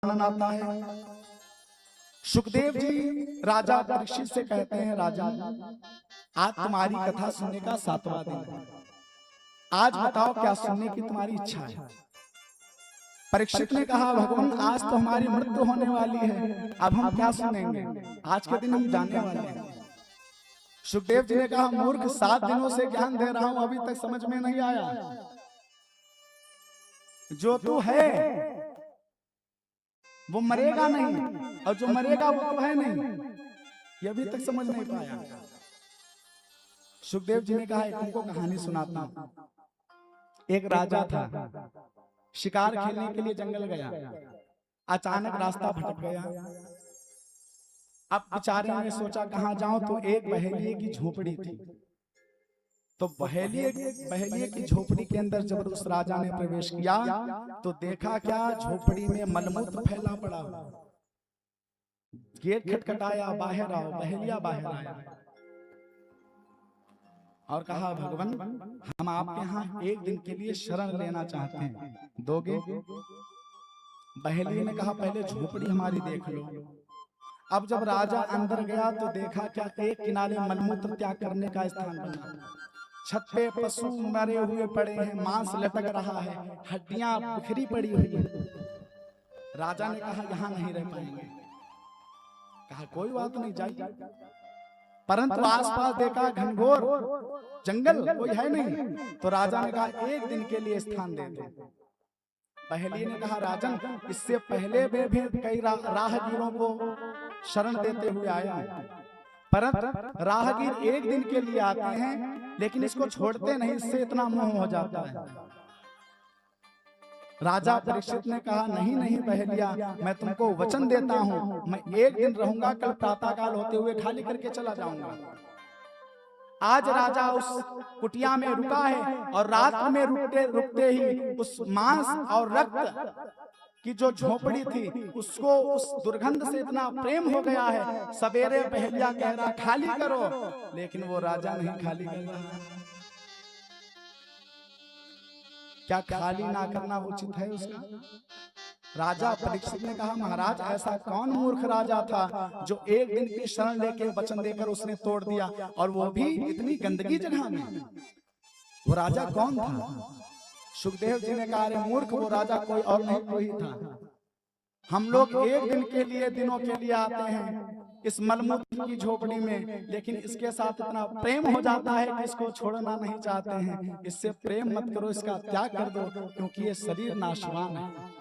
वर्णन आता है। सुखदेव जी राजा परीक्षित से कहते हैं, राजा आज तुम्हारी कथा सुनने का 7वां दिन है, आज बताओ क्या सुनने की तुम्हारी इच्छा है। परीक्षित ने कहा, भगवान आज तो हमारी मृत्यु होने वाली है, अब हम क्या सुनेंगे, आज के दिन हम जाने वाले हैं। सुखदेव जी ने कहा, मूर्ख 7 दिनों से ज्ञान दे रहा हूं, अभी तक समझ में नहीं आया। जो तू है वो मरेगा नहीं, और जो मरेगा वो तो है नहीं, ये अभी तक समझ नहीं पाया। सुखदेव जी ने कहा, एक तुमको कहानी सुनाता हूं। एक राजा था, शिकार खेलने के लिए जंगल गया, अचानक रास्ता भटक गया। अब बेचारे ने सोचा कहां जाऊं, तो एक बहेलिए की झोपड़ी थी। तो बहेलिए की झोपड़ी के अंदर जब उस राजा ने प्रवेश किया तो देखा क्या, झोपड़ी में मलमूत्र फैला पड़ा। गेट खटखटाया, बाहर आओ। बहेलिया बाहर आया और कहा, भगवान हम आपके यहाँ एक दिन के लिए शरण लेना चाहते हैं, दोगे? बहेलिए ने कहा, पहले झोपड़ी हमारी देख लो। अब जब राजा अंदर गया तो देखा क्या, एक किनारे मलमूत्र त्याग करने का स्थान बना, छत पे पशु मरे हुए पड़े हैं, मांस लटक रहा है, हड्डियां बिखरी पड़ी हुई हैं। राजा ने कहा, यहाँ नहीं रह पाएंगे। कहा, कोई बात नहीं, जाइए। परंतु आसपास देखा घनघोर जंगल, कोई है नहीं। तो राजा ने कहा, एक दिन के लिए स्थान दे दो। बहेलिए ने कहा, राजन इससे पहले वे भी कई राहगीरों को शरण देते हुए आया, परंतु राहगीर एक दिन के लिए आते हैं लेकिन इसको छोड़ते नहीं, इससे इतना मोह हो जाता है। राजा परीक्षित ने कहा, नहीं नहीं बहेलिया, मैं तुमको वचन देता हूं, मैं एक दिन रहूंगा, कल प्रातःकाल होते हुए खाली करके चला जाऊंगा। आज राजा उस कुटिया में रुका है और रात में रुकते रुकते ही उस मांस और रक्त की जो झोपड़ी थी उसको उस दुर्गंध से इतना प्रेम हो गया है। सवेरे बहेलिया कह रहा खाली करो, लेकिन वो राजा नहीं खाली कर रहा। क्या खाली ना करना उचित है उसका? राजा परीक्षित ने कहा, महाराज ऐसा कौन मूर्ख राजा था जो एक दिन की शरण लेके वचन देकर उसने तोड़ दिया, और वो भी इतनी गंदगी जगह में? वो राजा कौन था? सुखदेव जी ने कहा, अरे मूर्ख, वो राजा कोई और नहीं कोई था। हम लोग एक दिन के लिए, दिनों के लिए आते हैं इस मलमूत्र की झोपड़ी में, लेकिन इसके साथ इतना प्रेम हो जाता है कि इसको छोड़ना नहीं चाहते हैं। इससे प्रेम मत करो, इसका त्याग कर दो, क्योंकि ये शरीर नाशवान है।